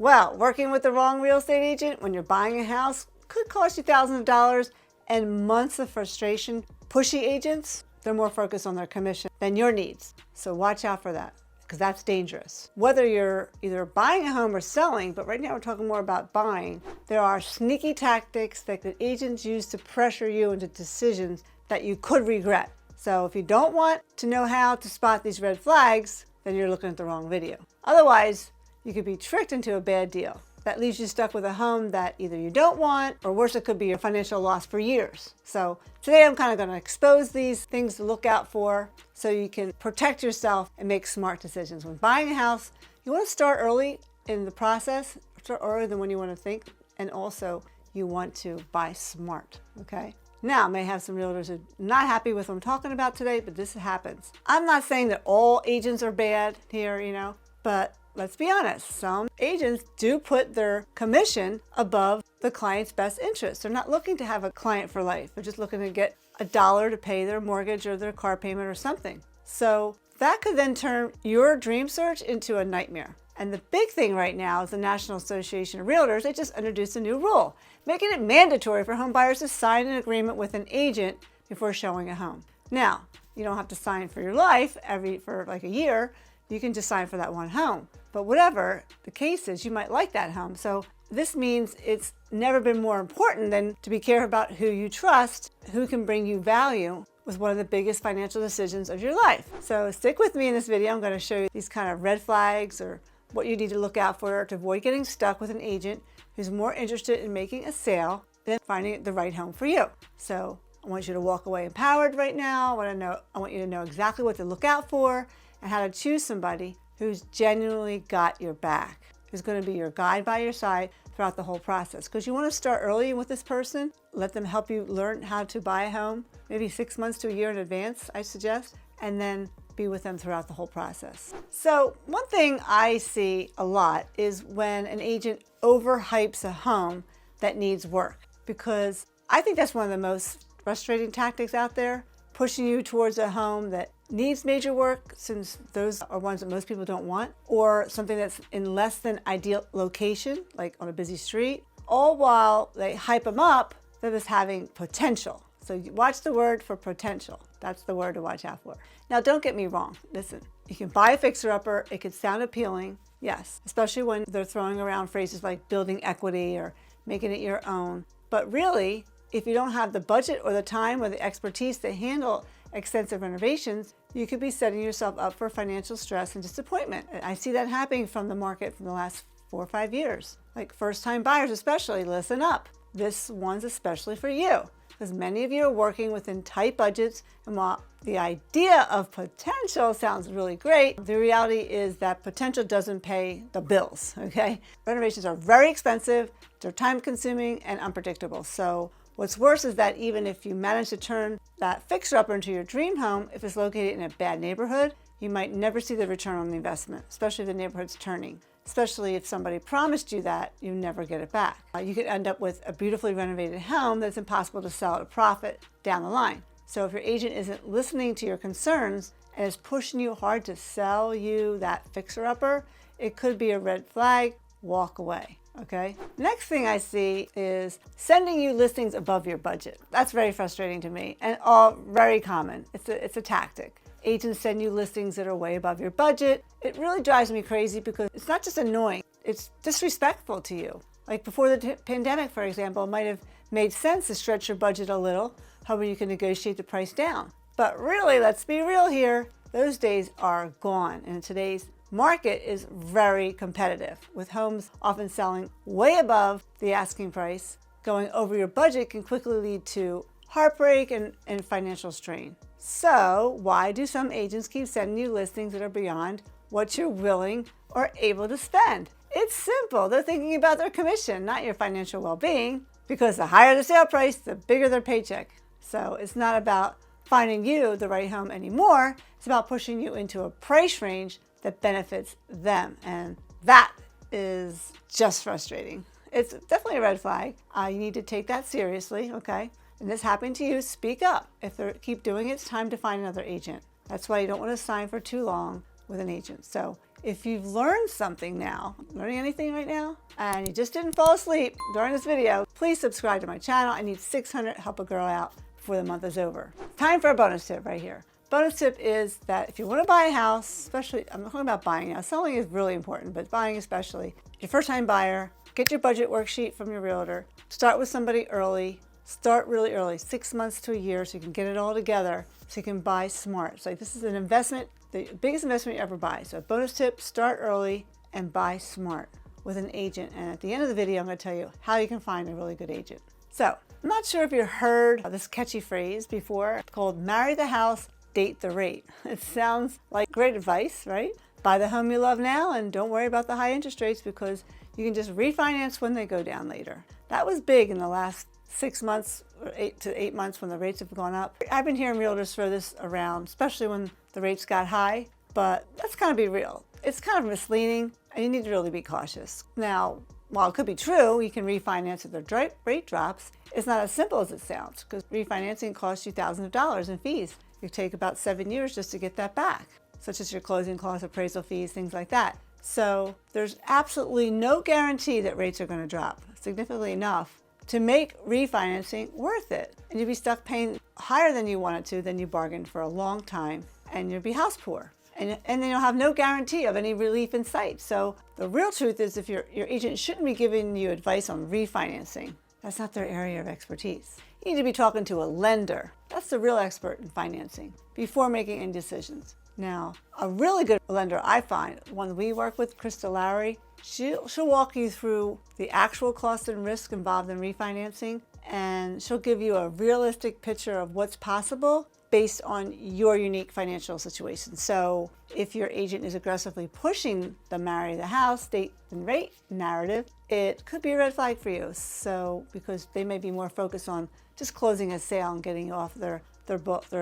Well, working with the wrong real estate agent when you're buying a house could cost you thousands of dollars and months of frustration. Pushy agents, they're more focused on their commission than your needs. So watch out for that, because that's dangerous. Whether you're either buying a home or selling, but right now we're talking more about buying, there are sneaky tactics that the agents use to pressure you into decisions that you could regret. So if you don't want to know how to spot these red flags, then you're looking at the wrong video. Otherwise, you could be tricked into a bad deal that leaves you stuck with a home that either you don't want, or worse, it could be a financial loss for years. So today I'm kind of going to expose these things to look out for so you can protect yourself and make smart decisions. When buying a house, you want to start early in the process, start earlier than when you want to think, and also you want to buy smart, okay? Now, I may have some realtors who are not happy with what I'm talking about today, but this happens. I'm not saying that all agents are bad here, but let's be honest, some agents do put their commission above the client's best interest. They're not looking to have a client for life. They're just looking to get $1 to pay their mortgage or their car payment or something. So that could then turn your dream search into a nightmare. And the big thing right now is the National Association of Realtors. They just introduced a new rule, making it mandatory for home buyers to sign an agreement with an agent before showing a home. Now, you don't have to sign for your life for like a year. You can just sign for that one home. But whatever the case is, you might like that home. So this means it's never been more important than to be careful about who you trust, who can bring you value with one of the biggest financial decisions of your life. So stick with me in this video. I'm going to show you these kind of red flags or what you need to look out for to avoid getting stuck with an agent who's more interested in making a sale than finding the right home for you. So I want you to walk away empowered right now. I want you to know exactly what to look out for and how to choose somebody who's genuinely got your back, who's going to be your guide by your side throughout the whole process. Because you want to start early with this person, let them help you learn how to buy a home, maybe 6 months to a year in advance, I suggest, and then be with them throughout the whole process. So one thing I see a lot is when an agent overhypes a home that needs work, because I think that's one of the most frustrating tactics out there, pushing you towards a home that needs major work, since those are ones that most people don't want, or something that's in less than ideal location, like on a busy street, all while they hype them up that is having potential. So you watch the word for potential. That's the word to watch out for. Now, don't get me wrong. Listen, you can buy a fixer-upper. It could sound appealing, yes, especially when they're throwing around phrases like building equity or making it your own. But really, if you don't have the budget or the time or the expertise to handle extensive renovations, you could be setting yourself up for financial stress and disappointment. I see that happening from the market from the last 4 or 5 years. Like first-time buyers especially, listen up. This one's especially for you, because many of you are working within tight budgets, and while the idea of potential sounds really great, the reality is that potential doesn't pay the bills, okay? Renovations are very expensive, they're time-consuming and unpredictable. So what's worse is that even if you manage to turn that fixer-upper into your dream home, if it's located in a bad neighborhood, you might never see the return on the investment, especially if the neighborhood's turning. Especially if somebody promised you that, you never get it back. You could end up with a beautifully renovated home that's impossible to sell at a profit down the line. So if your agent isn't listening to your concerns and is pushing you hard to sell you that fixer-upper, it could be a red flag. Walk away. Okay. Next thing I see is sending you listings above your budget. That's very frustrating to me and all very common. It's a tactic. Agents send you listings that are way above your budget. It really drives me crazy because it's not just annoying, it's disrespectful to you. Like before the pandemic, for example, it might have made sense to stretch your budget a little, however you can negotiate the price down. But really, let's be real here, those days are gone. And today's market is very competitive, with homes often selling way above the asking price. Going over your budget can quickly lead to heartbreak and financial strain. So why do some agents keep sending you listings that are beyond what you're willing or able to spend? It's simple. They're thinking about their commission, not your financial well-being, because the higher the sale price, the bigger their paycheck. So it's not about finding you the right home anymore. It's about pushing you into a price range that benefits them. And that is just frustrating. It's definitely a red flag. You need to take that seriously, okay? And this happened to you, speak up. If they keep doing it, it's time to find another agent. That's why you don't want to sign for too long with an agent. So If you've learned something now, learning anything right now, and you just didn't fall asleep during this video, please subscribe to my channel. I need 600 to help a girl out before the month is over. Time for a bonus tip right here. Bonus tip is that if you want to buy a house, especially, I'm not talking about buying now, selling is really important, but buying especially, your first time buyer, get your budget worksheet from your realtor, start with somebody early, start really early, 6 months to a year, so you can get it all together, so you can buy smart. So this is an investment, the biggest investment you ever buy. So bonus tip, start early and buy smart with an agent. And at the end of the video, I'm going to tell you how you can find a really good agent. So I'm not sure if you heard this catchy phrase before called marry the house, date the rate. It sounds like great advice, right? Buy the home you love now and don't worry about the high interest rates because you can just refinance when they go down later. That was big in the last 6 months or 8 to 8 months when the rates have gone up. I've been hearing realtors throw this around, especially when the rates got high, but let's kind of be real. It's kind of misleading and you need to really be cautious. Now, while it could be true, you can refinance if the rate drops, it's not as simple as it sounds because refinancing costs you thousands of dollars in fees. It take about 7 years just to get that back, such as your closing costs, appraisal fees, things like that. So there's absolutely no guarantee that rates are going to drop significantly enough to make refinancing worth it. And you'll be stuck paying higher than you wanted to, than you bargained for a long time, and you'll be house poor. And then you'll have no guarantee of any relief in sight. So the real truth is if your agent shouldn't be giving you advice on refinancing. That's not their area of expertise. You need to be talking to a lender. That's the real expert in financing before making any decisions. Now, a really good lender I find, one we work with, Krista Lowry, she'll walk you through the actual cost and risk involved in refinancing, and she'll give you a realistic picture of what's possible based on your unique financial situation. So if your agent is aggressively pushing the marry the house, date and rate narrative, it could be a red flag for you. So because they may be more focused on just closing a sale and getting you off their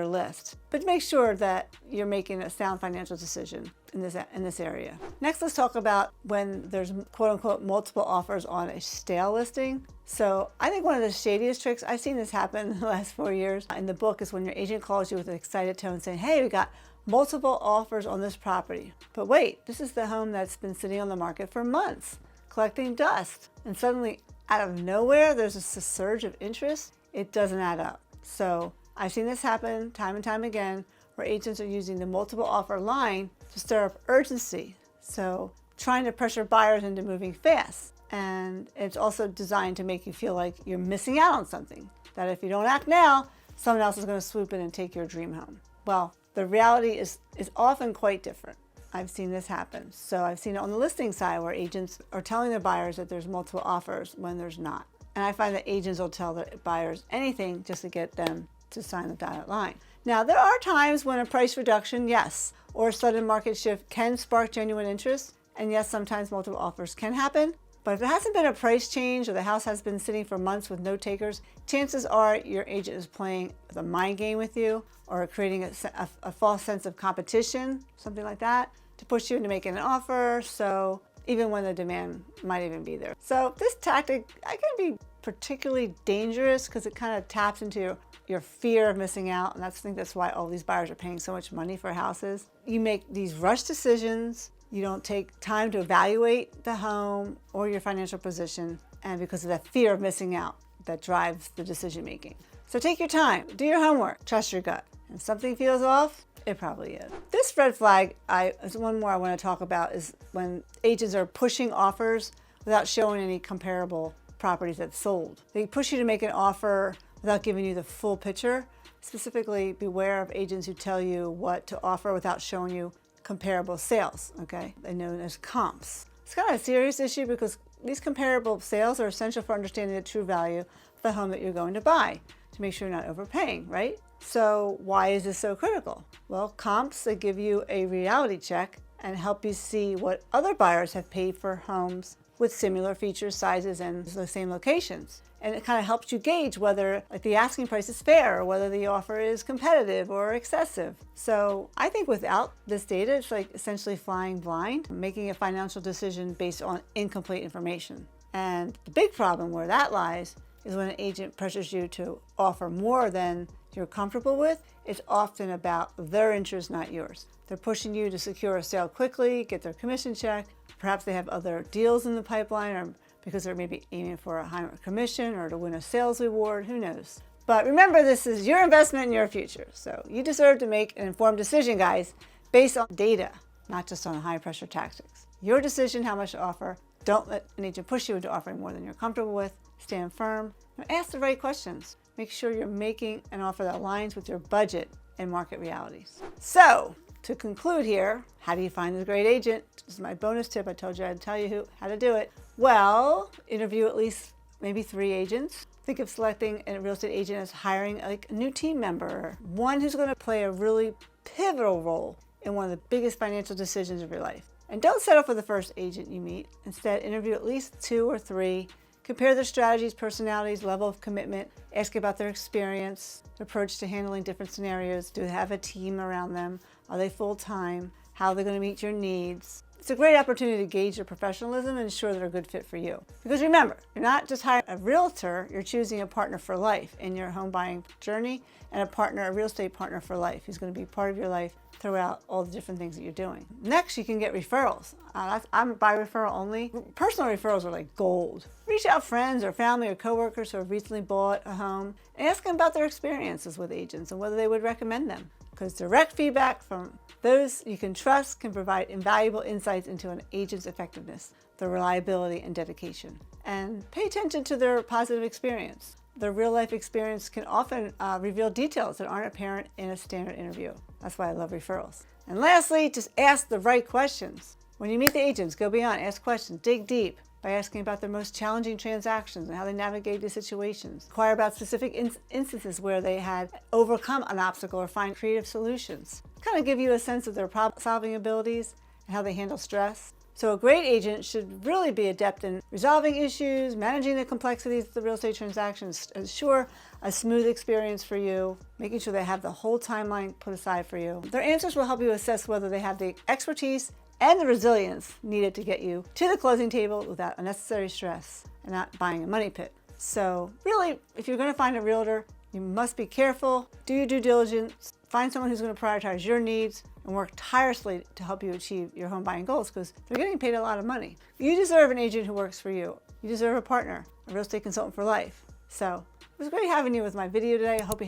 list. But make sure that you're making a sound financial decision in this area. Next, let's talk about when there's quote unquote multiple offers on a stale listing. So I think one of the shadiest tricks, I've seen this happen in the last 4 years in the book, is when your agent calls you with an excited tone saying, hey, we got multiple offers on this property. But wait, this is the home that's been sitting on the market for months, collecting dust. And suddenly out of nowhere, there's a surge of interest. It doesn't add up. So I've seen this happen time and time again where agents are using the multiple offer line to stir up urgency. So trying to pressure buyers into moving fast. And it's also designed to make you feel like you're missing out on something, that if you don't act now, someone else is going to swoop in and take your dream home. Well, the reality is often quite different. I've seen this happen. So I've seen it on the listing side where agents are telling their buyers that there's multiple offers when there's not. And I find that agents will tell their buyers anything just to get them to sign the dotted line. Now, there are times when a price reduction, yes, or a sudden market shift can spark genuine interest. And yes, sometimes multiple offers can happen. But if there hasn't been a price change or the house has been sitting for months with no takers, chances are your agent is playing the mind game with you or creating a false sense of competition, something like that, to push you into making an offer. So even when the demand might even be there. So this tactic can be particularly dangerous because it kind of taps into your fear of missing out. And I think that's why all these buyers are paying so much money for houses. You make these rush decisions. You don't take time to evaluate the home or your financial position, and because of that fear of missing out that drives the decision making. So take your time, do your homework, trust your gut. If something feels off, it probably is. This red flag, is one more I want to talk about, is when agents are pushing offers without showing any comparable properties that sold. They push you to make an offer without giving you the full picture. Specifically, beware of agents who tell you what to offer without showing you comparable sales, okay? They're known as comps. It's kind of a serious issue because these comparable sales are essential for understanding the true value of the home that you're going to buy to make sure you're not overpaying, right? So why is this so critical? Well, comps, they give you a reality check and help you see what other buyers have paid for homes with similar features, sizes, and the same locations. And it kind of helps you gauge whether the asking price is fair or whether the offer is competitive or excessive. So I think without this data, it's like essentially flying blind, making a financial decision based on incomplete information. And the big problem where that lies is when an agent pressures you to offer more than you're comfortable with, it's often about their interest, not yours. They're pushing you to secure a sale quickly, get their commission check. Perhaps they have other deals in the pipeline, or because they're maybe aiming for a higher commission or to win a sales reward, who knows. But remember, this is your investment in your future. So you deserve to make an informed decision, guys, based on data, not just on high pressure tactics. Your decision how much to offer. Don't let an agent push you into offering more than you're comfortable with. Stand firm and ask the right questions. Make sure you're making an offer that aligns with your budget and market realities. So to conclude here, how do you find a great agent? This is my bonus tip. I told you I'd tell you how to do it. Well, interview at least maybe 3 agents. Think of selecting a real estate agent as hiring like a new team member, one who's going to play a really pivotal role in one of the biggest financial decisions of your life. And don't settle for the first agent you meet. Instead, interview at least 2 or 3. Compare their strategies, personalities, level of commitment. Ask about their experience, their approach to handling different scenarios. Do they have a team around them? Are they full-time? How are they going to meet your needs? It's a great opportunity to gauge their professionalism and ensure they're a good fit for you. Because remember, you're not just hiring a realtor, you're choosing a partner for life in your home buying journey, and a real estate partner for life who's going to be part of your life throughout all the different things that you're doing. Next, you can get referrals. I'm by referral only. Personal referrals are like gold. Reach out friends or family or coworkers who have recently bought a home and ask them about their experiences with agents and whether they would recommend them. Because direct feedback from those you can trust can provide invaluable insights into an agent's effectiveness, their reliability and dedication. And pay attention to their positive experience. Their real life experience can often reveal details that aren't apparent in a standard interview. That's why I love referrals. And lastly, just ask the right questions. When you meet the agents, go beyond, ask questions, dig deep by asking about their most challenging transactions and how they navigate the situations. Inquire about specific instances where they had overcome an obstacle or find creative solutions. Kind of give you a sense of their problem-solving abilities and how they handle stress. So a great agent should really be adept in resolving issues, managing the complexities of the real estate transactions, ensure a smooth experience for you, making sure they have the whole timeline put aside for you. Their answers will help you assess whether they have the expertise and the resilience needed to get you to the closing table without unnecessary stress and not buying a money pit. So really, if you're going to find a realtor, you must be careful, do your due diligence, find someone who's going to prioritize your needs, and work tirelessly to help you achieve your home buying goals because they're getting paid a lot of money. You deserve an agent who works for you. You deserve a partner, a real estate consultant for life. So it was great having you with my video today. I hope you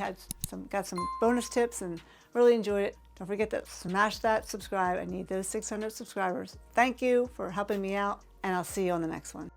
got some bonus tips and really enjoyed it. Don't forget to smash that subscribe. I need those 600 subscribers. Thank you for helping me out, and I'll see you on the next one.